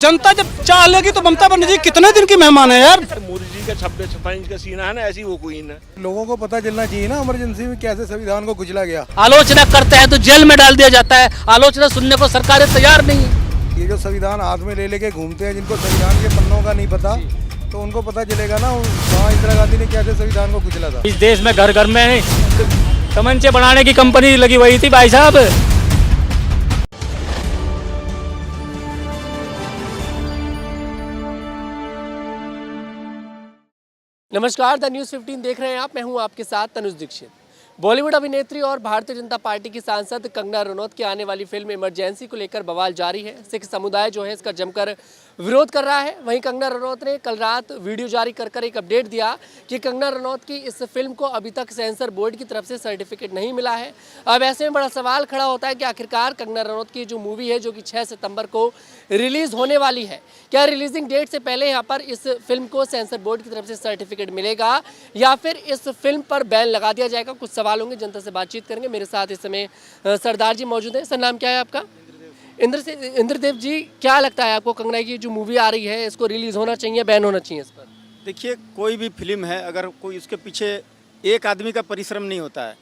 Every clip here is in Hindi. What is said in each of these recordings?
जनता जब चाह लेगी तो ममता बनर्जी कितने दिन की मेहमान है यार। मोदी जी का 26-27 इंच का सीना है ना, ऐसी वो क्वीन है। लोगों को पता चलना चाहिए ना इमरजेंसी में कैसे संविधान को कुचला गया। आलोचना करते हैं तो जेल में डाल दिया जाता है। आलोचना सुनने को सरकारें तैयार नहीं है। ये जो संविधान हाथ में ले लेके घूमते हैं, जिनको संविधान के पन्नों का नहीं पता, तो उनको पता चलेगा ना वहाँ इंदिरा गांधी ने कैसे संविधान को कुचला था। इस देश में घर घर में तमंचे बनाने की कंपनी लगी हुई थी भाई साहब। नमस्कार, द न्यूज़ 15 देख रहे हैं आप। मैं हूं आपके साथ तनुज दीक्षित। बॉलीवुड अभिनेत्री और भारतीय जनता पार्टी की सांसद कंगना रनौत की आने वाली फिल्म इमरजेंसी को लेकर बवाल जारी है। सिख समुदाय जो है इसका जमकर विरोध कर रहा है। वहीं कंगना रनौत ने कल रात वीडियो जारी कर एक अपडेट दिया कि कंगना रनौत की इस फिल्म को अभी तक सेंसर बोर्ड की तरफ से सर्टिफिकेट नहीं मिला है। अब ऐसे में बड़ा सवाल खड़ा होता है कि आखिरकार कंगना रनौत की जो मूवी है, जो कि 6 सितंबर को रिलीज होने वाली है, क्या रिलीजिंग डेट से पहले यहाँ पर इस फिल्म को सेंसर बोर्ड की तरफ से सर्टिफिकेट मिलेगा या फिर इस फिल्म पर बैन लगा दिया जाएगा। कुछ सवाल होंगे, जनता से बातचीत करेंगे। मेरे साथ इस समय सरदार जी मौजूद हैं। सर, नाम क्या है आपका? इंद्रदेव जी, क्या लगता है आपको कंगना की जो मूवी आ रही है, इसको रिलीज होना चाहिए, बैन होना चाहिए इस पर? देखिए, कोई भी फिल्म है, अगर कोई उसके पीछे एक आदमी का परिश्रम नहीं होता है,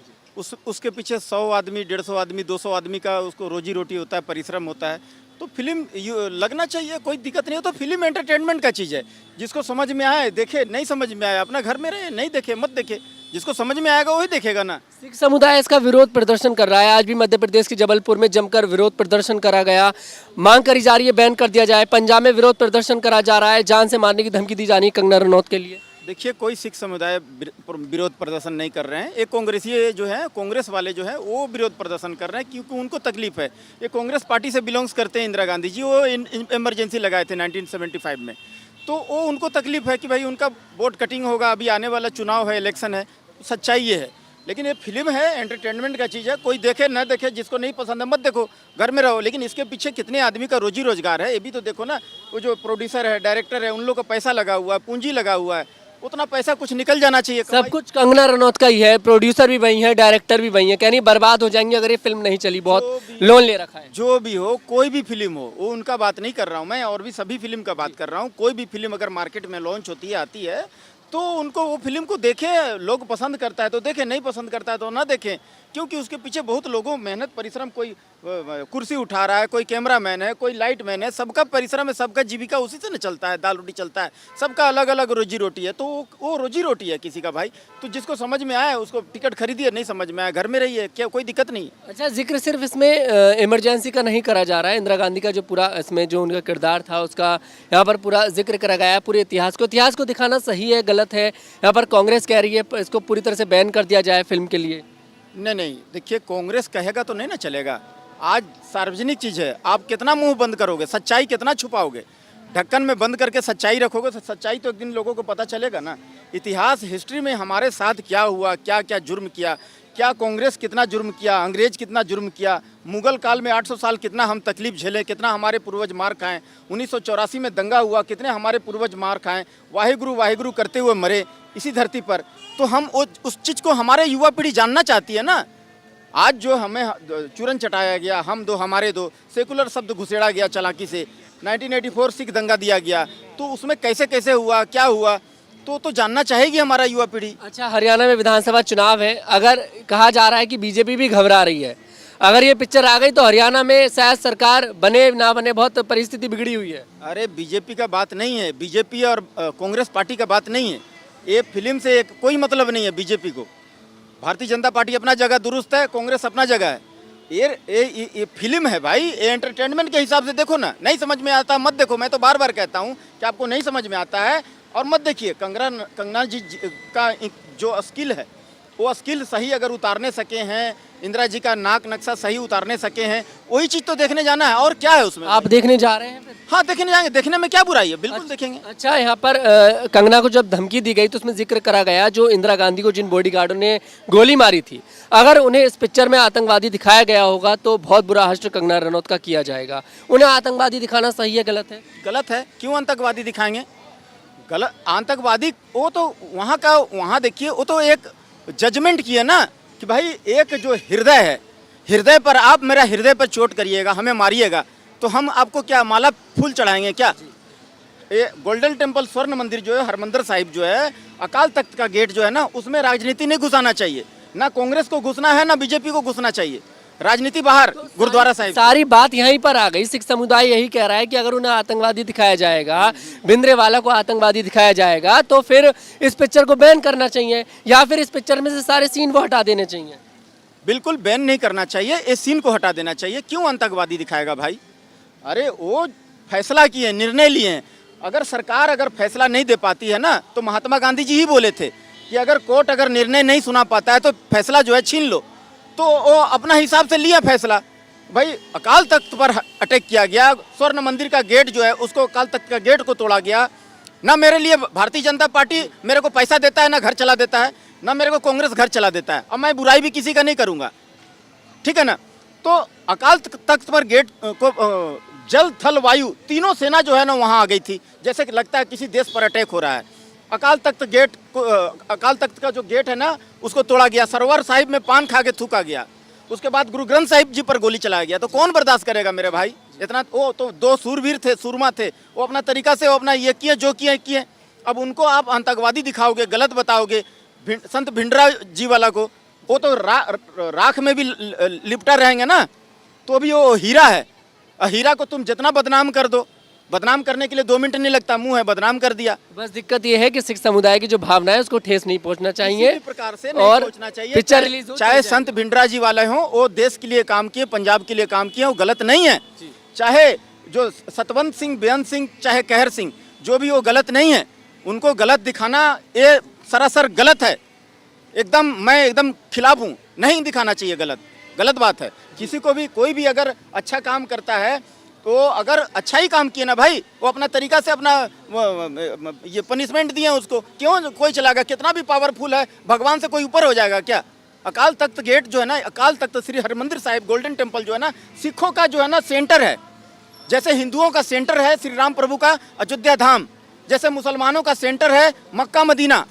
उसके पीछे 100 आदमी, 150 आदमी, 200 आदमी का उसको रोजी रोटी होता है, परिश्रम होता है, तो फिल्म लगना चाहिए। कोई दिक्कत नहीं हो। तो फिल्म एंटरटेनमेंट का चीज़ है। जिसको समझ में आए देखे, नहीं समझ में आए अपना घर में रहे, नहीं देखे मत देखे। जिसको समझ में आएगा वही देखेगा ना। सिख समुदाय इसका विरोध प्रदर्शन कर रहा है। आज भी मध्य प्रदेश के जबलपुर में जमकर विरोध प्रदर्शन करा गया। मांग करी जा रही है बैन कर दिया जाए। पंजाब में विरोध प्रदर्शन करा जा रहा है। जान से मारने की धमकी दी जा रही है कंगना रनौत के लिए। देखिए, कोई सिख समुदाय विरोध प्रदर्शन नहीं कर रहे हैं। एक कांग्रेसी जो है, कांग्रेस वाले जो है वो विरोध प्रदर्शन कर रहे हैं, क्योंकि उनको तकलीफ है। ये कांग्रेस पार्टी से बिलोंग्स करते हैं। इंदिरा गांधी जी वो इमरजेंसी लगाए थे 1975 में, तो वो उनको तकलीफ है कि भाई उनका वोट कटिंग होगा। अभी आने वाला चुनाव है, इलेक्शन है, सच्चाई ये है। लेकिन ये फिल्म है, एंटरटेनमेंट का चीज़ है। कोई देखे ना देखे, जिसको नहीं पसंद है मत देखो, घर में रहो। लेकिन इसके पीछे कितने आदमी का रोजी रोजगार है, ये भी तो देखो ना। वो जो प्रोड्यूसर है, डायरेक्टर है, उन लोगों का पैसा लगा हुआ है, पूंजी लगा हुआ है। उतना पैसा कुछ निकल जाना चाहिए। सब कुछ कंगना रनौत का ही है। प्रोड्यूसर भी वही है, डायरेक्टर भी वही है। कहनी बर्बाद हो जाएंगे अगर ये फिल्म नहीं चली। बहुत लोन ले रखा है। जो भी हो, कोई भी फिल्म हो, वो उनका बात नहीं कर रहा हूँ मैं, और भी सभी फिल्म का बात कर रहा हूँ। कोई भी फिल्म अगर मार्केट में लॉन्च होती है, आती है, तो उनको वो फिल्म को देखे। लोग पसंद करता है तो देखें, नहीं पसंद करता है तो ना देखें, क्योंकि उसके पीछे बहुत लोगों मेहनत परिश्रम। कोई कुर्सी उठा रहा है, कोई कैमरामैन है, कोई लाइट मैन है, सबका परिश्रम है, सबका जीविका उसी से न चलता है, दाल रोटी चलता है। सबका अलग अलग रोजी रोटी है, तो वो रोजी रोटी है किसी का भाई। तो जिसको समझ में आए उसको टिकट खरीदिए, नहीं समझ में आए घर में रहिए, क्या कोई दिक्कत नहीं। अच्छा, जिक्र सिर्फ इसमें इमरजेंसी का नहीं करा जा रहा है। इंदिरा गांधी का जो पूरा इसमें जो उनका किरदार था, उसका यहाँ पर पूरा जिक्र करा गया है। पूरे इतिहास को दिखाना सही है, गलत है? यहाँ पर कांग्रेस कह रही है इसको पूरी तरह से बैन कर दिया जाए फिल्म के लिए। नहीं, देखिए, कांग्रेस कहेगा तो नहीं ना चलेगा। आज सार्वजनिक चीज़ है, आप कितना मुंह बंद करोगे, सच्चाई कितना छुपाओगे? ढक्कन में बंद करके सच्चाई रखोगे तो सच्चाई तो एक दिन लोगों को पता चलेगा ना। इतिहास, हिस्ट्री में हमारे साथ क्या हुआ, क्या क्या जुर्म किया, क्या कांग्रेस कितना जुर्म किया, अंग्रेज कितना जुर्म किया, मुगल काल में 800 साल कितना हम तकलीफ झेले, कितना हमारे पूर्वज मार खाएं, 1984 में दंगा हुआ, कितने हमारे पूर्वज मार खाएं, वाहिगुरु करते हुए मरे इसी धरती पर। तो हम उस चीज़ को हमारे युवा पीढ़ी जानना चाहती है ना। आज जो हमें चूरन चटाया गया, हम दो हमारे दो, सेकुलर शब्द घुसेड़ा गया चालाकी से, 1984 सिख दंगा दिया गया, तो उसमें कैसे कैसे हुआ, क्या हुआ, तो जानना चाहेगी हमारा युवा पीढ़ी। अच्छा, हरियाणा में विधानसभा चुनाव है। अगर कहा जा रहा है कि बीजेपी भी घबरा रही है, अगर ये पिक्चर आ गई तो हरियाणा में शायद सरकार बने ना बने, बहुत परिस्थिति बिगड़ी हुई है। अरे, बीजेपी का बात नहीं है, बीजेपी और कांग्रेस पार्टी का बात नहीं है। ये फिल्म से कोई मतलब नहीं है बीजेपी को। भारतीय जनता पार्टी अपना जगह दुरुस्त है, कांग्रेस अपना जगह है। ये फिल्म है भाई, ये एंटरटेनमेंट के हिसाब से देखो ना। नहीं समझ में आता मत देखो। मैं तो बार बार कहता हूँ कि आपको नहीं समझ में आता है और मत देखिए। कंगना जी का जो स्किल है, वो स्किल सही अगर उतारने सके हैं, इंदिरा जी का नाक नक्शा सही उतारने सके हैं, वही चीज़ तो देखने जाना है। और क्या है उसमें? आप देखने जा रहे हैं? हाँ, देखने जाएंगे। देखने में क्या बुराई है, बिल्कुल देखेंगे। अच्छा, यहाँ पर कंगना को जब धमकी दी गई तो उसमें जिक्र करा गया जो इंदिरा गांधी को जिन बॉडीगार्डों ने गोली मारी थी, अगर उन्हें इस पिक्चर में आतंकवादी दिखाया गया होगा तो बहुत बुरा हश्र कंगना रनौत का किया जाएगा। उन्हें आतंकवादी दिखाना सही है, गलत है? गलत है। क्यों आतंकवादी दिखाएंगे? गलत आतंकवादी वो तो वहाँ देखिए, वो तो एक जजमेंट किया ना कि भाई एक जो हृदय है, हृदय पर आप मेरा हृदय पर चोट करिएगा, हमें मारिएगा, तो हम आपको क्या माला फूल चढ़ाएंगे क्या? ये गोल्डन टेम्पल स्वर्ण मंदिर जो है, हरमंदिर साहिब जो है, अकाल तख्त का गेट जो है ना, उसमें राजनीति नहीं घुसाना चाहिए। ना कांग्रेस को घुसना है, ना बीजेपी को घुसना चाहिए। राजनीति बाहर गुरुद्वारा साहिब। सारी बात यहीं पर आ गई। सिख समुदाय यही कह रहा है कि अगर उन्हें आतंकवादी दिखाया जाएगा, भिंद्रेवाला को आतंकवादी दिखाया जाएगा, तो फिर इस पिक्चर को बैन करना चाहिए, या फिर इस पिक्चर में से सारे सीन वो हटा देने चाहिए। बिल्कुल बैन नहीं करना चाहिए, इस सीन को हटा देना चाहिए। क्यों आतंकवादी दिखाएगा भाई? अरे वो फैसला किए, निर्णय लिए हैं। अगर सरकार अगर फैसला नहीं दे पाती है ना, तो महात्मा गांधी जी ही बोले थे कि अगर कोर्ट अगर निर्णय नहीं सुना पाता है तो फैसला जो है छीन लो। तो वो अपना हिसाब से लिया फैसला। भाई अकाल तख्त पर अटैक किया गया, स्वर्ण मंदिर का गेट जो है उसको, अकाल तख्त का गेट को तोड़ा गया। ना मेरे लिए भारतीय जनता पार्टी मेरे को पैसा देता है, ना घर चला देता है, ना मेरे को कांग्रेस घर चला देता है। अब मैं बुराई भी किसी का नहीं करूँगा, ठीक है ना। तो अकाल तख्त पर गेट को जल थल वायु तीनों सेना जो है ना वहाँ आ गई थी, जैसे कि लगता है किसी देश पर अटैक हो रहा है। अकाल तख्त गेट को, अकाल तख्त का जो गेट है ना उसको तोड़ा गया। सरोवर साहिब में पान खा के थूका गया। उसके बाद गुरु ग्रंथ साहिब जी पर गोली चलाया गया। तो कौन बर्दाश्त करेगा मेरे भाई? इतना वो तो दो सूरवीर थे, सूरमा थे, वो अपना तरीका से वो अपना ये किए जो किए। अब उनको आप आतंकवादी दिखाओगे, गलत बताओगे। संत भिंडरा जी वाला को वो तो राख में भी लिपटा रहेंगे ना। तो अभी वो हीरा है, हीरा को तुम जितना बदनाम कर दो, बदनाम करने के लिए 2 मिनट नहीं लगता, मुंह है बदनाम कर दिया। बस दिक्कत ये है कि सिख समुदाय की जो भावना है उसको ठेस नहीं पहुंचना चाहिए, किसी भी प्रकार से नहीं और पहुंचना चाहिए। पिक्चर रिलीज हो, चाहे संत भिंडरा जी वाले हों, वो देश के लिए काम किए, पंजाब के लिए काम किए, वो गलत नहीं है। चाहे जो सतवंत सिंह, बेअंत सिंह, चाहे कहर सिंह, जो भी वो गलत नहीं है। उनको गलत दिखाना ये सरासर गलत है। एकदम मैं एकदम खिलाफ हूँ, नहीं दिखाना चाहिए, गलत बात है। किसी को भी, कोई भी अगर अच्छा काम करता है तो अगर अच्छा ही काम किए ना भाई, वो अपना तरीका से अपना ये पनिशमेंट दिए उसको, क्यों कोई चलाएगा? कितना भी पावरफुल है, भगवान से कोई ऊपर हो जाएगा क्या? अकाल तख्त गेट जो है ना, अकाल तख्त श्री हरमंदिर साहिब गोल्डन टेम्पल जो है ना, सिखों का जो है ना सेंटर है। जैसे हिंदुओं का सेंटर है श्री राम प्रभु का अयोध्या धाम, जैसे मुसलमानों का सेंटर है मक्का मदीना,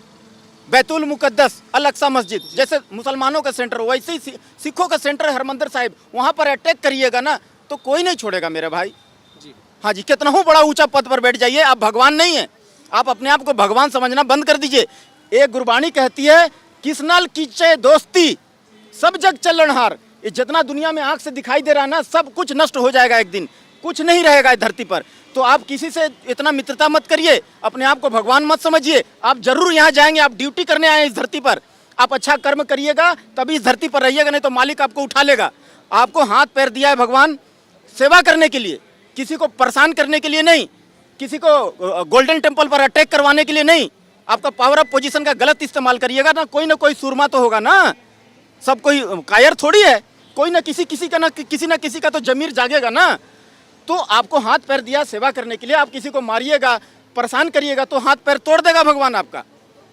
बैतुल मुकद्दस, अल अक्सा मस्जिद, जैसे मुसलमानों का सेंटर, वैसे ही सिखों का सेंटर है हरमंदिर साहिब। वहाँ पर अटैक करिएगा ना तो कोई नहीं छोड़ेगा मेरे भाई जी। हाँ जी, कितना हो बड़ा ऊंचा पद पर बैठ जाइए, आप भगवान नहीं है। आप अपने आप को भगवान समझना बंद कर दीजिए। एक गुरबाणी कहती है, किस नाल कीचे दोस्ती सब जग चलनहार। ये जितना दुनिया में आंख से दिखाई दे रहा है ना, सब कुछ नष्ट हो जाएगा एक दिन, कुछ नहीं रहेगा इस धरती पर। तो आप किसी से इतना मित्रता मत करिए, अपने आप को भगवान मत समझिए। आप जरूर यहाँ जाएंगे, आप ड्यूटी करने आए इस धरती पर। आप अच्छा कर्म करिएगा तभी इस धरती पर रहिएगा, नहीं तो मालिक आपको उठा लेगा। आपको हाथ पैर दिया है भगवान सेवा करने के लिए, किसी को परेशान करने के लिए नहीं, किसी को गोल्डन टेम्पल पर अटैक करवाने के लिए नहीं। आपका पावर ऑफ पोजीशन का गलत इस्तेमाल करिएगा ना कोई सूरमा तो होगा ना। सब कोई कायर थोड़ी है, कोई ना किसी का तो जमीर जागेगा ना। तो आपको हाथ पैर दिया सेवा करने के लिए, आप किसी को मारिएगा, परेशान करिएगा तो हाथ पैर तोड़ देगा भगवान आपका।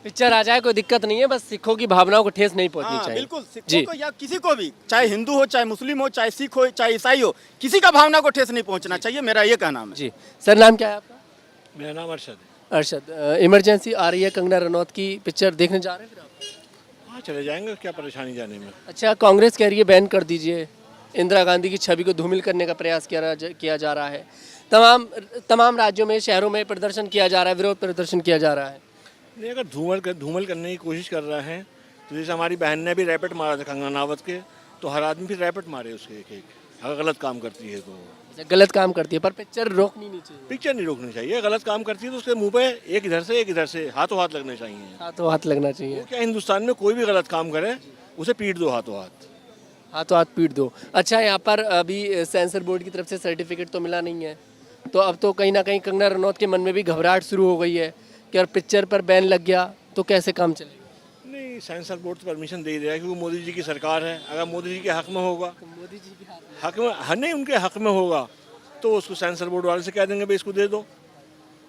पिक्चर आ जाए कोई दिक्कत नहीं है, बस सिखों की भावनाओं को ठेस नहीं पहुंचनी चाहिए। बिल्कुल, सिखों को या किसी को भी, चाहे हिंदू हो, चाहे मुस्लिम हो, चाहे सिख हो, चाहे ईसाई हो, किसी का भावना को ठेस नहीं पहुंचना चाहिए, मेरा ये कहना है जी। सर नाम क्या है आपका? मेरा नाम अरशद है। अरशद, इमरजेंसी आ रही है, कंगना रनौत की पिक्चर देखने जा रहे हैं फिर आप? हाँ चले जाएंगे, क्या परेशानी जाने में। अच्छा, कांग्रेस कह रही है बैन कर दीजिए, इंदिरा गांधी की छवि को धूमिल करने का प्रयास किया जा रहा है। तमाम राज्यों में, शहरों में प्रदर्शन किया जा रहा है, विरोध प्रदर्शन किया जा रहा है। नहीं, अगर धूमल करने की कोशिश कर रहे हैं तो जैसे हमारी बहन ने भी रैपेट मारा था कंगना रनावत के, तो हर आदमी फिर रैपेट मारे उसके एक अगर गलत काम करती है तो। गलत काम करती है पर पिक्चर रोकनी नहीं चाहिए। पिक्चर नहीं रोकनी चाहिए, गलत काम करती है तो उसके मुंह पे एक इधर से हाथों हाथ लगने चाहिए। हाथों हाथ लगना चाहिए। क्या हिंदुस्तान में कोई भी गलत काम करे उसे पीट दो, हाथों हाथ पीट दो। अच्छा, यहाँ पर अभी सेंसर बोर्ड की तरफ से सर्टिफिकेट तो मिला नहीं है, तो अब तो कहीं ना कहीं कंगना रनौत के मन में भी घबराहट शुरू हो गई है कि अगर पिक्चर पर बैन लग गया तो कैसे काम चलेगा? नहीं, सेंसर बोर्ड तो परमिशन दे ही देगा क्योंकि मोदी जी की सरकार है। अगर मोदी जी के हक में होगा, मोदी जी के हक में नहीं, उनके हक में होगा तो उसको सेंसर बोर्ड वाले से कह देंगे भाई इसको दे दो,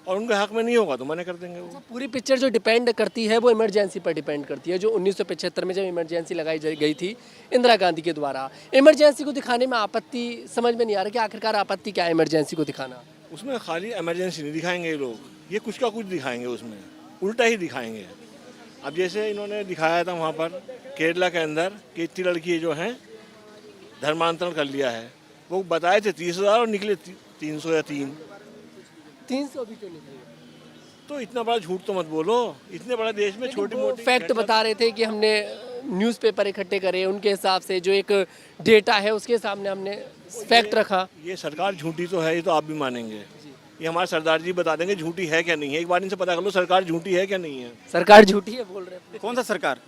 और उनके हक में नहीं होगा तो मना कर देंगे वो। पूरी पिक्चर जो डिपेंड करती है वो इमरजेंसी पर डिपेंड करती है, जो 1975 में जब इमरजेंसी लगाई गई थी इंदिरा गांधी के द्वारा। इमरजेंसी को दिखाने में आपत्ति समझ में नहीं आ रहा कि आखिरकार आपत्ति क्या है इमरजेंसी को दिखाना? उसमें खाली इमरजेंसी नहीं दिखाएंगे ये लोग, ये कुछ का कुछ दिखाएंगे, उसमें उल्टा ही दिखाएंगे। अब जैसे इन्होंने दिखाया था वहाँ पर केरला के अंदर कि इतनी लड़की जो हैं धर्मांतरण कर लिया है, वो बताए थे 30,000 और निकले 300 या 3। 300 भी क्यों निकले? तो इतना बड़ा झूठ तो मत बोलो, इतने बड़ा देश में छोटी मोटी फैक्ट बता रहे थे कि हमने न्यूज़पेपर इकट्ठे करे, उनके हिसाब से जो एक डेटा है उसके सामने हमने फैक्ट रखा। ये सरकार झूठी तो है, ये तो आप भी मानेंगे। ये हमारे सरदार जी बता देंगे झूठी है क्या नहीं है। एक बार इनसे पता कर लो सरकार झूठी है क्या नहीं है। सरकार झूठी है बोल रहे हैं। कौन सा सरकार?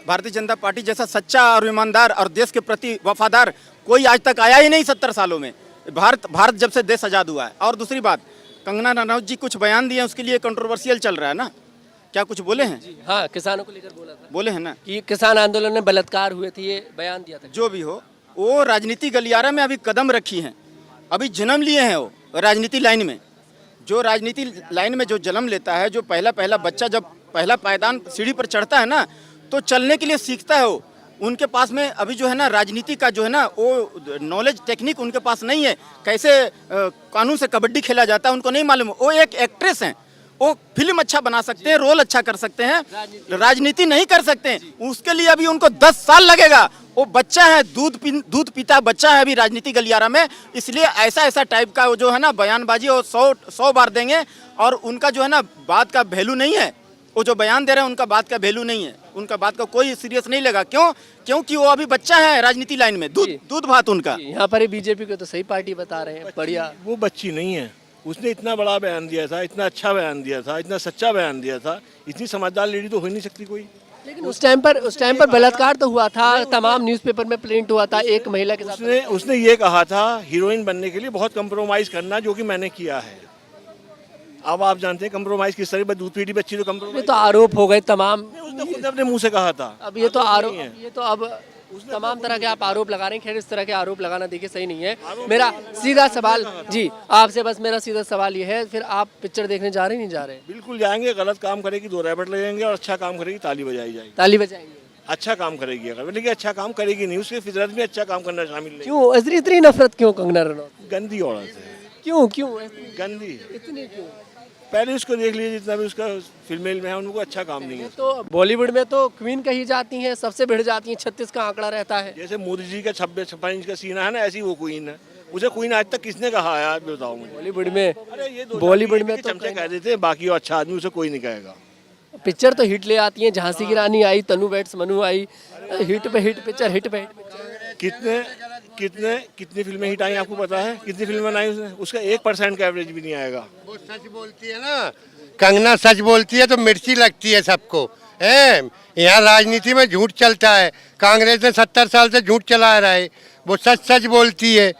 भारतीय जनता पार्टी जैसा सच्चा और ईमानदार और देश के प्रति वफादार कोई आज तक आया ही नहीं 70 सालों में। भारत जब से देश आज़ाद हुआ है। और दूसरी बात, कंगना रनौत जी कुछ बयान दिए, उसके लिए कंट्रोवर्शियल चल रहा है ना। क्या कुछ बोले हैं? हाँ, किसानों को लेकर बोला था, बोले हैं ना कि किसान आंदोलन में बलात्कार हुए थे, ये बयान दिया था। जो भी हो, वो राजनीति गलियारा में अभी कदम रखी हैं, अभी जन्म लिए हैं वो राजनीति लाइन में। जो राजनीति लाइन में जो जन्म लेता है, जो पहला बच्चा जब पहला पायदान सीढ़ी पर चढ़ता है ना, तो चलने के लिए सीखता है वो। उनके पास में अभी जो है ना राजनीति का जो है ना वो नॉलेज टेक्निक उनके पास नहीं है। कैसे कानून से कबड्डी खेला जाता है उनको नहीं मालूम। वो एक एक्ट्रेस हैं, वो फिल्म अच्छा बना सकते हैं, रोल अच्छा कर सकते हैं, राजनीति नहीं कर सकते हैं। उसके लिए अभी उनको 10 साल लगेगा। वो बच्चा है, दूध पीता बच्चा है अभी राजनीति गलियारा में। इसलिए ऐसा टाइप का वो जो है ना बयानबाजी वो 100 बार देंगे और उनका जो है ना बात का वैल्यू नहीं है। वो जो बयान दे रहे हैं उनका बात का वैल्यू नहीं है, उनका बात का कोई सीरियस नहीं लगा। क्योंकि वो अभी बच्चा है राजनीति लाइन में, दूध भात उनका। यहाँ पर बीजेपी को तो सही पार्टी बता रहे हैं, बढ़िया। वो बच्ची नहीं है, उसने इतना बड़ा बयान दिया था, इतना अच्छा बयान दिया था, इतना सच्चा बयान दिया था। इतनी समझदार लेडी तो हो नहीं सकती कोई। लेकिन उस टाइम पर बलात्कार तो हुआ था, तमाम न्यूज़पेपर में प्रिंट हुआ था एक महिला के साथ। उसने ये कहा था हीरोइन बनने के लिए बहुत कंप्रोमाइज करना, जो कि मैंने किया है। अब आप जानते हैं कंप्रोमाइज किस तरह, दूध पीटी बच्ची तो ये कंप्रोमाइज। तो आरोप हो गए तमाम। उसने खुद अपने मुंह से कहा था। अब ये तो आरोप, ये तो अब तमाम तरह के आप आरोप लगा रहे हैं। खैर, इस तरह के आरोप लगाना देखिए सही नहीं है। मेरा सीधा सवाल जी आपसे, बस मेरा सीधा सवाल ये है, फिर आप पिक्चर देखने जा रहे हैं नहीं जा रहे? बिल्कुल जाएंगे। गलत काम करेगी 2 रैपट लगेंगे और अच्छा काम करेगी ताली बजाई जाएगी। ताली बजाएंगे? अच्छा काम करेगी अगर, लेकिन अच्छा काम करेगी नहीं, उसके फितरत में अच्छा काम करना शामिल नहीं। क्यों इतनी नफरत क्यों कंगना रनौत? गंदी औरत है। क्यों गंदी इतनी क्यों? पहले उसको देख लीजिए, जितना भी उसका फिल्मेल में है, उनको अच्छा काम नहीं है। तो बॉलीवुड में तो क्वीन कही जाती हैं, सबसे भिड़ जाती हैं, 36 का आंकड़ा रहता है। जैसे मोदी जी का 56 इंच का सीना है ना, ऐसी वो क्वीन है। उसे क्वीन आज तक किसने कहा है यार, बताओ मुझे। बॉलीवुड में अरे ये बॉलीवुड में तो चमचे कह देते हैं, बाकी वो अच्छा आदमी उसे कोई नहीं कहेगा। पिक्चर तो हिट ले आती है। झांसी की रानी आई, तनु वेट्स मनु आई, हिट पे हिट पिक्चर, हिट पे हिट पिक्चर। कितनी फिल्में हिट आई आपको पता है? कितनी फिल्में बनाई उसने? उसका 1% का एवरेज भी नहीं आएगा। वो सच बोलती है ना, कंगना सच बोलती है तो मिर्ची लगती है सबको। यहाँ राजनीति में झूठ चलता है। कांग्रेस ने 70 साल से झूठ चला रहा है। वो सच बोलती है।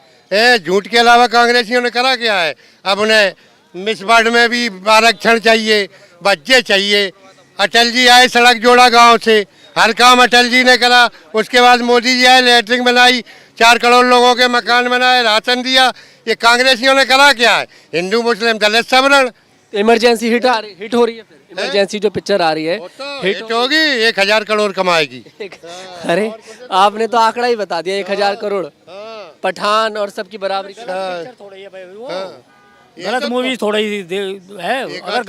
झूठ के अलावा कांग्रेसियों ने करा क्या है? अब उन्हें मिस वर्ल्ड में भी आरक्षण चाहिए, बच्चे चाहिए। अटल जी आए, सड़क जोड़ा गांव से, हर काम अटल जी ने करा। उसके बाद मोदी जी आए, लैटरिन बनाई, 4 करोड़ लोगों के मकान बनाए, राशन दिया। ये कांग्रेसियों ने करा क्या है? हिंदू मुस्लिम दलित सबरण। इमरजेंसी हिट हो रही है। फिर इमरजेंसी जो पिक्चर आ रही है हिट होगी, 1000 करोड़ कमाएगी। अरे आपने तो आंकड़ा ही बता दिया, 1000 करोड़। पठान और सबकी बराबरी। गलत मूवी थोड़ी है। अगर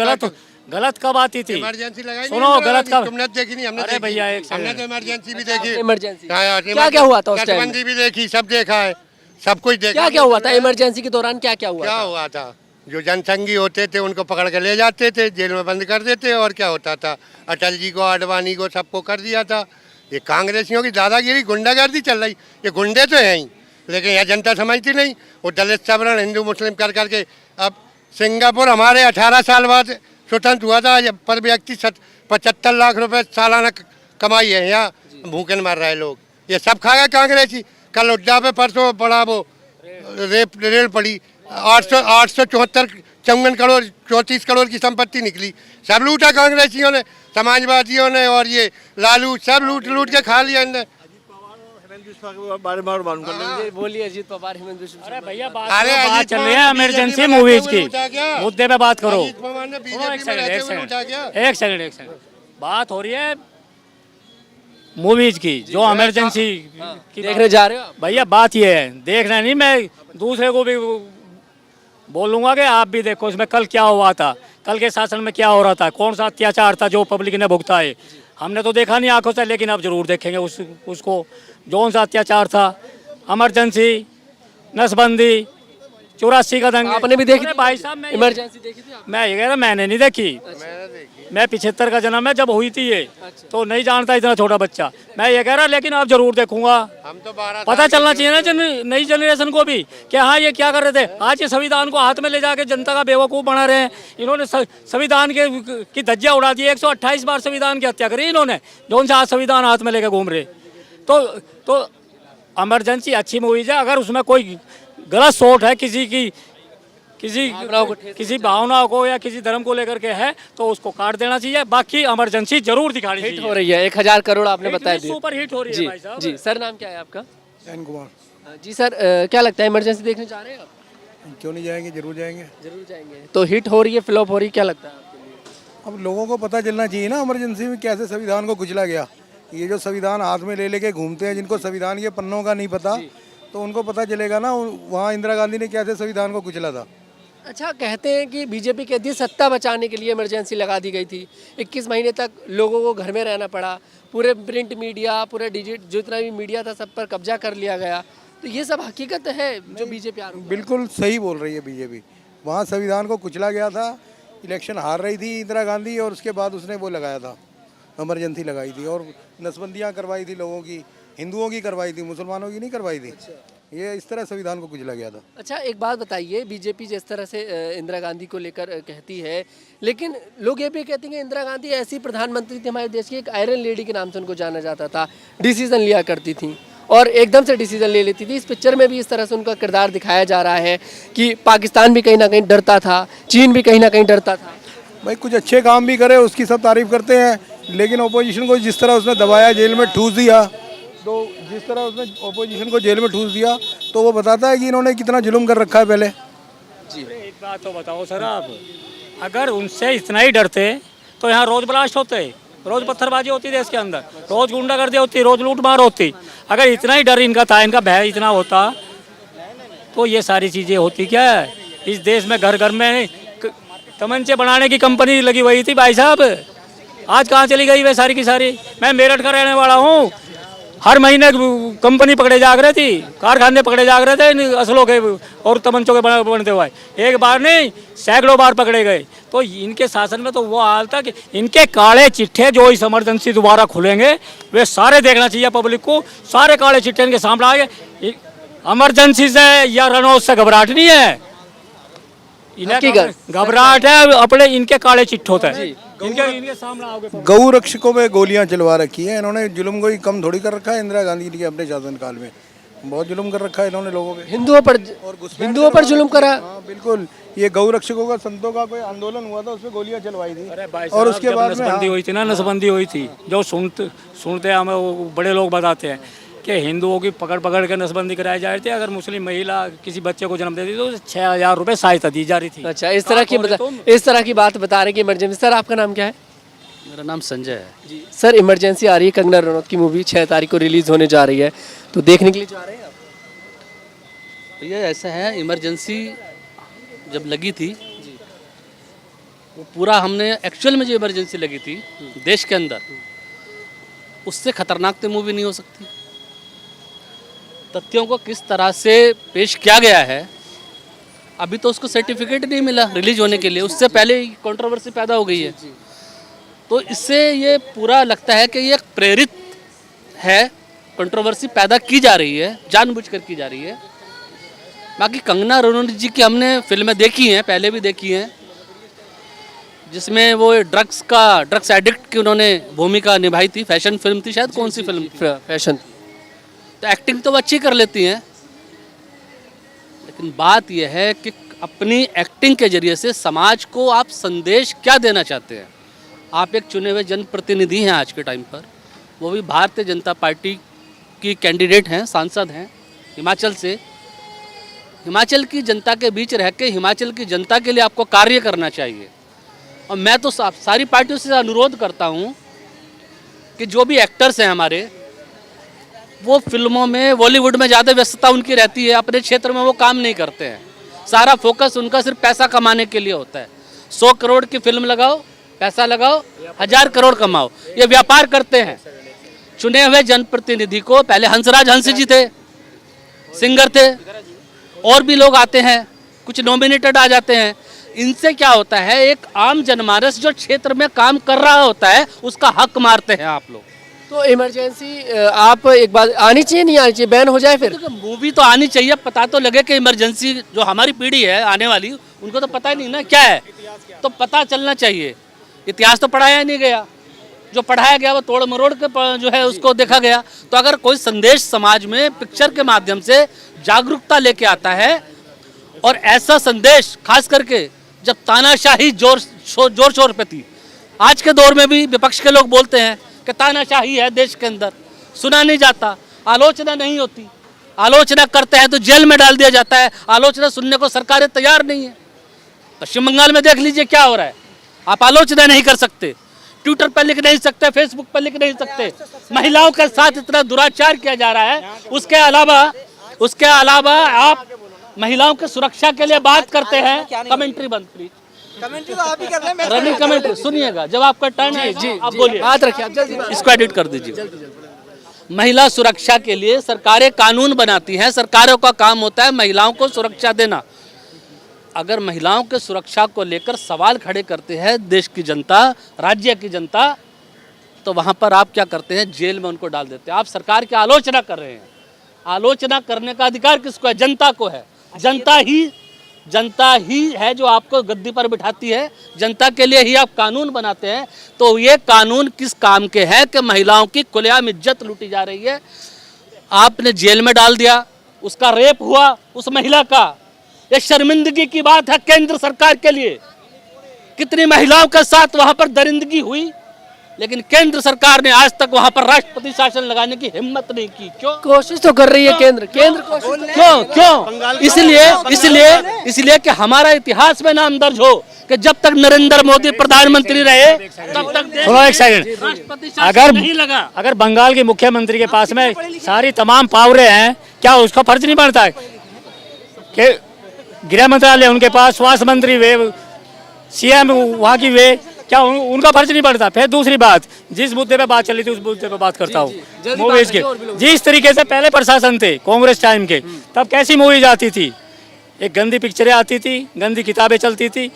गलत कब आती थी? इमरजेंसी लगाई सुनो, गलत कब? तुमने देखी नहीं, हमने अरे देखी। भैया, एक हमने सेकंड। तो इमरजेंसी भी देखी। इमरजेंसी क्या क्या हुआ था उस टाइम? नोटबंदी भी देखी, सब देखा है, सब कुछ देखा। क्या हुआ था इमरजेंसी के दौरान? क्या हुआ क्या था? हुआ था? जो जनसंघी होते थे उनको पकड़ के ले जाते थे, जेल में बंद कर देते। और क्या होता था? अटल जी को, आडवाणी को, सबको कर दिया था। ये कांग्रेसियों की दादागिरी, गुंडागर्दी चल रही। ये गुंडे तो हैं ही, लेकिन यह जनता समझती नहीं। वो दलित सबरण हिंदू मुस्लिम कर करके अब सिंगापुर हमारे 18 साल बाद स्वतंत्र हुआ था। पर व्यक्ति 75 लाख रुपए सालाना कमाई है। यहाँ भूखे मर रहे लोग, ये सब खा गए कांग्रेसी। कल उड्डा पे परसों बड़ा वो रेल पड़ी, 874 करोड़ 34 करोड़ की संपत्ति निकली। सब लूटा कांग्रेसियों ने, समाजवादियों ने, और ये लालू सब लूट के खा लिया इनने। बारे में और मालूम कर लेंगे। बोलिए अजीत पवार, हिमंत बिश्व। अरे भैया, बात अजीत चल रही है पवार इमरजेंसी बीजेपी में मूवीज रहते की, हुए लूटा क्या? मुद्दे पे बात करो। अजीत पवार ने सुनो, बीजेपी में रहते हुए लूटा क्या? एक सेकंड। बात हो रही है मूवीज की, जो इमरजेंसी की देखने जा रहे हो आप? भैया बात ये है, देखना नहीं, मैं दूसरे को भी बोलूंगा कि आप भी देखो इसमें कल क्या हुआ था, कल के शासन में क्या हो रहा था, कौन सा अत्याचार था जो पब्लिक ने भुगता है। हमने तो देखा नहीं आंखों से, लेकिन अब जरूर देखेंगे उसको, कौन सा अत्याचार था। इमरजेंसी नसबंदी, 84 का दंगे। आपने भी देखी अरे थी? भाई साहब, मैं इमरजेंसी देखी थी आपने? मैं ये कह रहा, मैंने नहीं देखी। मैं 75 का जन्म है, जब हुई थी ये, तो नहीं जानता इतना छोटा बच्चा। मैं ये कह रहा, लेकिन अब जरूर देखूंगा। हम तो 12 पता चलना चाहिए ना नई जनरेशन को भी कि हाँ ये क्या कर रहे थे। आज ये संविधान को हाथ में ले जाके जनता का बेवकूफ़ बना रहे हैं। इन्होंने संविधान की धज्जियाँ उड़ा दी। 128 बार संविधान की हत्या करी इन्होंने, जो उनसे आज संविधान हाथ में लेके घूम रहे। तो इमरजेंसी अच्छी मूवीज है। अगर उसमें कोई गलत सोच है किसी भावनाओं को या किसी धर्म को लेकर के है, तो उसको काट देना चाहिए। बाकी इमरजेंसी जरूर दिखानी हिट चाहिए। हो रही है, 1000 करोड़ आपने बताया दिया। सुपर हिट हो रही है जी भाई साहब। जी। सर नाम क्या है आपका? जैन कुमार। जी सर, क्या लगता है इमरजेंसी देखने जा रहे हैं आप? क्यों नहीं जाएंगे, जरूर जाएंगे। जरूर जाएंगे। तो हिट हो रही है, फ्लॉप हो रही है, क्या लगता है आपके लिए? अब लोगों को पता चलना चाहिए ना इमरजेंसी में कैसे संविधान को कुचला गया। ये जो संविधान हाथ में ले लेके घूमते हैं, जिनको संविधान के पन्नों का नहीं पता, तो उनको पता चलेगा ना वहाँ इंदिरा गांधी ने कैसे संविधान को कुचला था। अच्छा, कहते हैं कि बीजेपी कहती है सत्ता बचाने के लिए इमरजेंसी लगा दी गई थी। 21 महीने तक लोगों को घर में रहना पड़ा, पूरे प्रिंट मीडिया, पूरे जितना भी मीडिया था सब पर कब्जा कर लिया गया। तो ये सब हकीकत है जो बीजेपी आरोप? बिल्कुल सही बोल रही है बीजेपी। वहाँ संविधान को कुचला गया था। इलेक्शन हार रही थी इंदिरा गांधी, और उसके बाद उसने वो लगाया था, इमरजेंसी लगाई थी, और नसबंदियाँ करवाई थी लोगों की, हिंदुओं की करवाई थी, मुसलमानों की नहीं करवाई थी। ये इस तरह संविधान को कुचला गया था। अच्छा, एक बात बताइए, बीजेपी जिस तरह से इंदिरा गांधी को लेकर कहती है, लेकिन लोग ये भी कहते हैं कि इंदिरा गांधी ऐसी प्रधानमंत्री थी हमारे देश की, एक आयरन लेडी के नाम से उनको जाना जाता था, डिसीजन लिया करती थी और एकदम से डिसीजन ले लेती थी। इस पिक्चर में भी इस तरह से उनका किरदार दिखाया जा रहा है कि पाकिस्तान भी कहीं ना कहीं डरता था, चीन भी कहीं ना कहीं डरता था। भाई कुछ अच्छे काम भी करे, उसकी सब तारीफ करते हैं, लेकिन ओपोजिशन को जिस तरह उसने दबाया, जेल में ठूस दिया, तो जिस तरह उसने ओपोजिशन को जेल में ठूस दिया, तो वो बताता है कि इन्होंने कितना जुल्म कर रखा है पहले। जी, एक बात तो बताओ सर आप, अगर उनसे इतना ही डरते तो यहाँ रोज ब्लास्ट होते, रोज पत्थरबाजी होती देश के अंदर, रोज गुंडागर्दी होती, रोज लूटमार होती। अगर इतना ही डर इनका था, इनका भय इतना होता, तो ये सारी चीज़ें होती क्या है। इस देश में घर घर में तमंचे बनाने की कंपनी लगी हुई थी भाई साहब। आज कहाँ चली गई वे सारी की सारी। मैं मेरठ का रहने वाला हूँ। हर महीने कंपनी पकड़े जाग रही थी, कारखाने पकड़े जाग रहे थे असलों के और तमंचों के बनते हुए। एक बार नहीं, सैकड़ों बार पकड़े गए। तो इनके शासन में तो वो हाल था कि इनके काले चिट्ठे जो इस इमरजेंसी दोबारा खुलेंगे, वे सारे देखना चाहिए पब्लिक को। सारे काले चिट्ठे इनके सामने आ गए। इमरजेंसी से या रनौत से घबराहट नहीं है, घबराहट है अपने इनके काले चिट्ठों है। इनके सामने आओगे। गौ रक्षकों में गोलियां चलवा रखी है इन्होंने। जुल्म को ही कम थोड़ी कर रखा है इंदिरा गांधी के अपने शासनकाल में। बहुत जुल्म कर रखा है इन्होंने लोगों पे, हिंदुओं पर जुल्म करा। हाँ बिल्कुल। ये गौ रक्षकों का, संतों का कोई आंदोलन हुआ था, उसमें गोलियां चलवाई थी। और उसके बाद नसबंदी हुई थी ना, नसबंदी हुई थी, जो सुनते हमें वो बड़े लोग बताते हैं कि हिंदुओं की पकड़ के नसबंदी कराई जा रही थी। अगर मुस्लिम महिला किसी बच्चे को जन्म देती तो 6000 रुपये सहायता दी जा रही थी। अच्छा, इस तरह की बात बता रहे कि इमरजेंसी। सर आपका नाम क्या है? मेरा नाम संजय है जी सर, इमरजेंसी आ रही है, कंगना रनौत की मूवी 6 तारीख को रिलीज होने जा रही है, तो देखने के लिए जा रहे हैं आप? भैया ऐसा है, इमरजेंसी जब लगी थी वो पूरा हमने एक्चुअल में जो इमरजेंसी लगी थी देश के अंदर, उससे खतरनाक तो मूवी नहीं हो सकती। तथ्यों को किस तरह से पेश किया गया है, अभी तो उसको सर्टिफिकेट नहीं मिला रिलीज होने के लिए, उससे पहले ही कंट्रोवर्सी पैदा हो गई है। तो इससे ये पूरा लगता है कि ये प्रेरित है, कंट्रोवर्सी पैदा की जा रही है, जानबूझकर की जा रही है। बाकी कंगना रनौत जी की हमने फिल्में देखी हैं, पहले भी देखी हैं, जिसमें वो ड्रग्स एडिक्ट की उन्होंने भूमिका निभाई थी। फैशन फिल्म थी शायद, कौन सी फिल्म? फैशन। तो एक्टिंग तो वो अच्छी कर लेती हैं, लेकिन बात यह है कि अपनी एक्टिंग के जरिए से समाज को आप संदेश क्या देना चाहते हैं। आप एक चुने हुए जनप्रतिनिधि हैं आज के टाइम पर, वो भी भारतीय जनता पार्टी की कैंडिडेट हैं, सांसद हैं हिमाचल से। हिमाचल की जनता के बीच रह के हिमाचल की जनता के लिए आपको कार्य करना चाहिए। और मैं तो सारी पार्टियों से अनुरोध करता हूँ कि जो भी एक्टर्स हैं हमारे, वो फिल्मों में, बॉलीवुड में ज़्यादा व्यस्तता उनकी रहती है, अपने क्षेत्र में वो काम नहीं करते हैं। सारा फोकस उनका सिर्फ पैसा कमाने के लिए होता है। 100 करोड़ की फिल्म लगाओ, पैसा लगाओ, 1000 करोड़ कमाओ, ये व्यापार करते हैं। चुने हुए जनप्रतिनिधि को, पहले हंसराज हंस जी थे, सिंगर थे, और भी लोग आते हैं, कुछ नॉमिनेटेड आ जाते हैं। इनसे क्या होता है, एक आम जनमानस जो क्षेत्र में काम कर रहा होता है उसका हक मारते हैं आप लोग। तो इमरजेंसी आप एक बात आनी चाहिए, नहीं आनी चाहिए, बैन हो जाए फिर? मूवी तो आनी चाहिए, पता तो लगे कि इमरजेंसी जो हमारी पीढ़ी है आने वाली, उनको तो पता ही नहीं ना क्या है, तो पता चलना चाहिए। इतिहास तो पढ़ाया नहीं गया, जो पढ़ाया गया वो तोड़ मरोड़ के जो है उसको देखा गया। तो अगर कोई संदेश समाज में पिक्चर के माध्यम से जागरूकता लेके आता है, और ऐसा संदेश खास करके जब तानाशाही जोर शोर पे थी, आज के दौर में भी विपक्ष के लोग बोलते हैं कि तानाशाही है देश के अंदर, सुना नहीं जाता, आलोचना नहीं होती, आलोचना करते हैं तो जेल में डाल दिया जाता है, आलोचना सुनने को सरकारें तैयार नहीं है। पश्चिम बंगाल में देख लीजिए क्या हो रहा है, आप आलोचना नहीं कर सकते, ट्विटर पर लिख नहीं सकते, फेसबुक पर लिख नहीं सकते, महिलाओं के साथ इतना दुराचार किया जा रहा है। उसके अलावा आप महिलाओं की सुरक्षा के लिए बात करते हैं। कमेंट्री बंद प्लीज, कमेंट्री तो आप ही कर रहे हैं। रनिंग कमेंट्री सुनिएगा, जब आपका टर्न है आप बोलिए, बात रखिए आप जल्दी, इसको एडिट कर दीजिए। महिला सुरक्षा के लिए सरकारें कानून बनाती हैं, सरकारों का काम होता है महिलाओं को सुरक्षा देना। अगर महिलाओं के सुरक्षा को लेकर सवाल खड़े करते हैं देश की जनता, राज्य की जनता, तो वहां पर आप क्या करते हैं, जेल में उनको डाल देते हैं। आप सरकार की आलोचना कर रहे हैं, आलोचना करने का अधिकार किसको है, जनता को है। जनता ही है जो आपको गद्दी पर बिठाती है, जनता के लिए ही आप कानून बनाते हैं। तो ये कानून किस काम के हैं कि महिलाओं की खुलेआम इज्जत लूटी जा रही है, आपने जेल में डाल दिया, उसका रेप हुआ उस महिला का, ये शर्मिंदगी की बात है केंद्र सरकार के लिए। कितनी महिलाओं के साथ वहां पर दरिंदगी हुई, लेकिन केंद्र सरकार ने आज तक वहां पर राष्ट्रपति शासन लगाने की हिम्मत नहीं की। क्यों? कोशिश तो कर रही है केंद्र क्यों? इसलिए कि हमारा इतिहास में नाम दर्ज हो कि जब तक नरेंद्र मोदी प्रधानमंत्री रहे तब तक सुनो एक सेकंड, राष्ट्रपति शासन नहीं लगा। अगर बंगाल के मुख्यमंत्री के पास में सारी तमाम पावरें हैं, क्या उसका फर्ज नहीं बनता है कि गृह मंत्रालय उनके पास, स्वास्थ्य मंत्री वे, सीएम वहाँ की वे, क्या उनका फर्ज नहीं पड़ता? फिर दूसरी बात, जिस मुद्दे पे बात चल रही थी उस मुद्दे पे बात करता हूँ। मूवीज के जिस तरीके से पहले प्रशासन थे कांग्रेस टाइम के, तब कैसी मूवीज आती थी, एक गंदी पिक्चरें आती थी, गंदी किताबें चलती थी,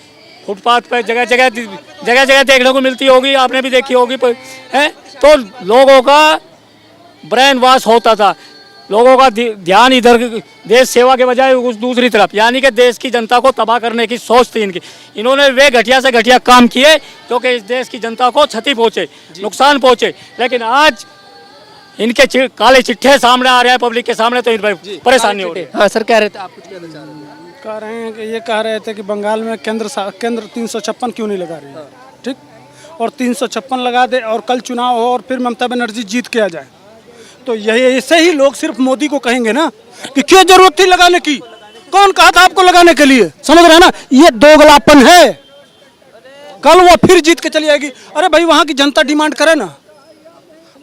फुटपाथ पर जगह जगह देखने को मिलती होगी, आपने भी देखी होगी है। तो लोगों का ब्रेन वॉश होता था, लोगों का ध्यान इधर देश सेवा के बजाय उस दूसरी तरफ, यानी कि देश की जनता को तबाह करने की सोच थी इनकी। इन्होंने वे घटिया से घटिया काम किए क्योंकि इस देश की जनता को क्षति पहुंचे, नुकसान पहुंचे। लेकिन आज इनके काले चिट्ठे सामने आ रहे हैं पब्लिक के सामने, तो इन पर परेशानी हो रही है। हाँ सर, कह रहे थे, आप कुछ कहना चाह रहे हैं? कह रहे हैं कि ये कह रहे थे कि बंगाल में केंद्र 356 क्यों नहीं लगा रही है, ठीक, और 356 लगा दे और कल चुनाव हो और फिर ममता बनर्जी जीत के आ जाए, तो यही ऐसे ही लोग सिर्फ मोदी को कहेंगे ना कि क्यों जरूरत थी लगाने की, कौन कहा था आपको लगाने के लिए, समझ रहे हैं ना, ये दोगलापन है। कल वो फिर जीत के चली आएगी। अरे भाई वहाँ की जनता डिमांड करे ना,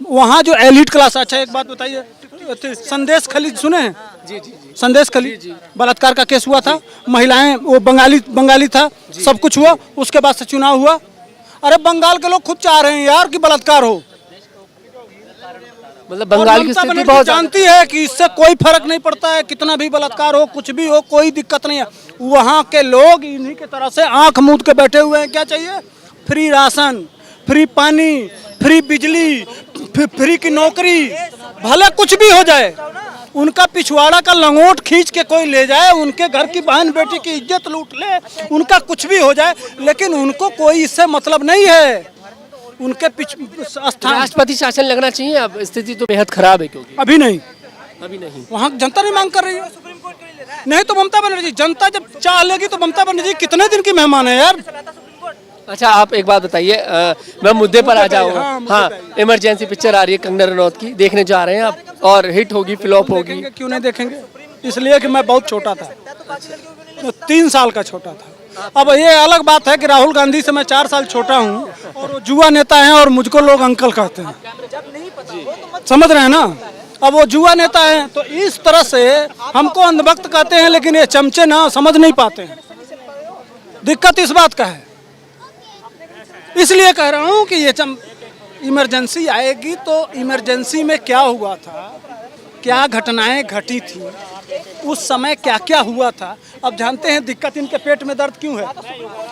वहाँ जो एलिट क्लास। अच्छा एक बात बताइए, संदेश खलीद सुने हैं? जी, संदेश खलीद बलात्कार का केस हुआ था, महिलाएं, वो बंगाली था, सब कुछ हुआ, उसके बाद से चुनाव हुआ। अरे बंगाल के लोग खुद चाह रहे हैं यार कि बलात्कार हो, मतलब बंगाल की स्थिति बहुत जानती है कि इससे कोई फर्क नहीं पड़ता है, कितना भी बलात्कार हो, कुछ भी हो, कोई दिक्कत नहीं है। वहाँ के लोग इन्हीं के तरह से आंख मूंद के बैठे हुए हैं। क्या चाहिए? फ्री राशन, फ्री पानी, फ्री बिजली, फ्री की नौकरी, भले कुछ भी हो जाए, उनका पिछवाड़ा का लंगोट खींच के कोई ले जाए, उनके घर की बहन बेटी की इज्जत लूट ले, उनका कुछ भी हो जाए, लेकिन उनको कोई इससे मतलब नहीं है। उनके राष्ट्रपति शासन लगना चाहिए। अब स्थिति तो बेहद खराब है, क्योंकि अभी नहीं वहाँ जनता नहीं मांग कर रही है। नहीं तो ममता बनर्जी, जनता जब चाह लेगी तो ममता बनर्जी कितने दिन की मेहमान है यार। अच्छा आप एक बात बताइए, मैं मुद्दे पर आ जाऊंगा। हाँ, इमरजेंसी पिक्चर आ रही है कंगना रनौत की, देखने जा रहे हैं आप, और हिट होगी, फ्लॉप होगी? क्यों नहीं देखेंगे? इसलिए कि मैं बहुत छोटा था, 3 साल का छोटा था। अब ये अलग बात है कि राहुल गांधी से मैं 4 साल छोटा हूँ और वो जुआ नेता हैं और मुझको लोग अंकल कहते हैं, समझ रहे हैं ना। अब वो जुआ नेता हैं तो इस तरह से हमको अंधभक्त कहते हैं, लेकिन ये चमचे ना समझ नहीं पाते हैं। दिक्कत इस बात का है, इसलिए कह रहा हूँ कि ये इमरजेंसी आएगी तो इमरजेंसी में क्या हुआ था, क्या घटनाएं घटी थी, उस समय क्या क्या हुआ था। अब जानते हैं दिक्कत इनके पेट में दर्द क्यों है,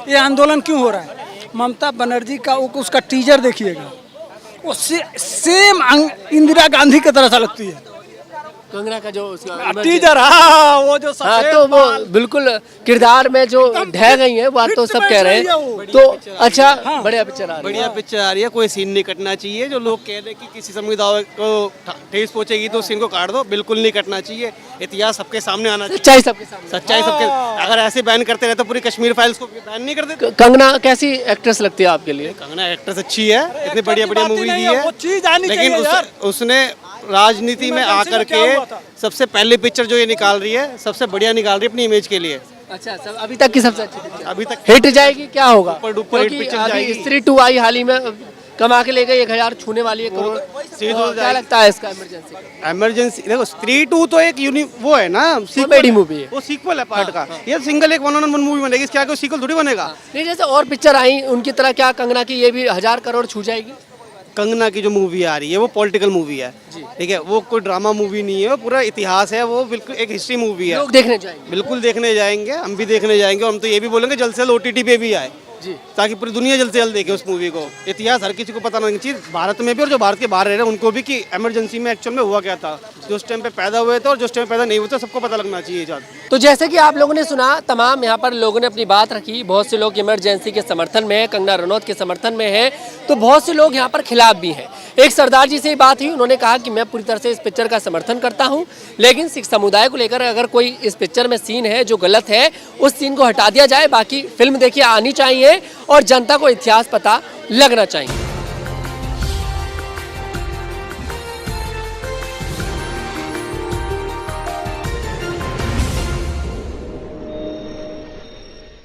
ये आंदोलन क्यों हो रहा है। ममता बनर्जी का उसका टीजर देखिएगा, वो सेम इंदिरा गांधी की तरह सा लगती है कंगना का जो उसका टीजर। हाँ, वो जो हाँ, सफेद तो वो बाल, बिल्कुल किरदार में जो ढह गई है, बात तो सब कह रहे हैं। तो अच्छा, बढ़िया पिक्चर आ रही है। बढ़िया पिक्चर आ रही है, कोई सीन नहीं कटना चाहिए। जो लोग कह रहे हैं कि किसी समुदाय को ठेस पहुंचेगी तो सीन को काट दो, बिल्कुल नहीं कटना चाहिए। इतिहास सबके सामने आना चाहिए, सच्चाई सबके सामने। सच्चाई सबके। अगर ऐसे बैन करते रहे तो पूरी कश्मीर फाइल्स को बैन नहीं कर देते। कंगना कैसी एक्ट्रेस लगती है आपके लिए? कंगना एक्ट्रेस अच्छी है, इतनी बढ़िया बढ़िया बात ही मूवी नहीं दी है, है, वो चीज आनी लेकिन चाहिए यार। उसने राजनीति में इमरजेंसी आकर में क्या हुआ के था? सबसे पहली पिक्चर जो ये निकाल रही है, सबसे बढ़िया निकाल रही है अपनी इमेज के लिए। अच्छा, सब अभी तक की सबसे अच्छी पिक्चर अभी तक हिट जाएगी, क्या होगा? ऊपर डुपर हिट क्योंकि पिक्चर अभी जाएगी। स्त्री 2 आई हाल ही में, कमा के ले गई 1000 छूने वाली है करोड़। स्त्री 2 क्या जाएगी। लगता है इसका इमरजेंसी? इमरजेंसी देखो, स्त्री 2 तो एक वो है ना, कॉमेडी मूवी है। वो सीक्वल है पार्ट का। ये सिंगल एक 1-on-1 मूवी बनेगी, इसके आगे सीक्वल थोड़ी बनेगा। नहीं, जैसे और पिक्चर आई उनकी तरह क्या कंगना की ये भी 1000 करोड़ छू जाएगी? कंगना की जो मूवी आ रही है वो पॉलिटिकल मूवी है, ठीक है, वो कोई ड्रामा मूवी नहीं है, वो पूरा इतिहास है, वो बिल्कुल एक हिस्ट्री मूवी है। लोग देखने जाएंगे। बिल्कुल देखने जाएंगे, हम भी देखने जाएंगे, और हम तो ये भी बोलेंगे जल्द से जल्द OTT पे भी आए, ताकि पूरी दुनिया जल्द से जल्द देखे उस मूवी को। इतिहास हर किसी को पता नहीं चाहिए, भारत में भी और जो भारत के बाहर रह रहे हैं उनको भी, कि इमरजेंसी में एक्चुअल में हुआ क्या था, जो उस टाइम पे पैदा हुए थे और जो उस टाइम पैदा नहीं हुए थे, सबको पता लगना चाहिए। तो जैसे कि आप लोगों ने सुना, तमाम यहाँ पर लोगों ने अपनी बात रखी। बहुत से लोग इमरजेंसी के समर्थन में है, कंगना रनौत के समर्थन में है, तो बहुत से लोग यहाँ पर खिलाफ भी हैं। एक सरदार जी से ही बात हुई, उन्होंने कहा कि मैं पूरी तरह से इस पिक्चर का समर्थन करता हूँ, लेकिन सिख समुदाय को लेकर अगर कोई इस पिक्चर में सीन है जो गलत है, उस सीन को हटा दिया जाए। बाकी फिल्म देखिए आनी चाहिए और जनता को इतिहास पता लगना चाहिए।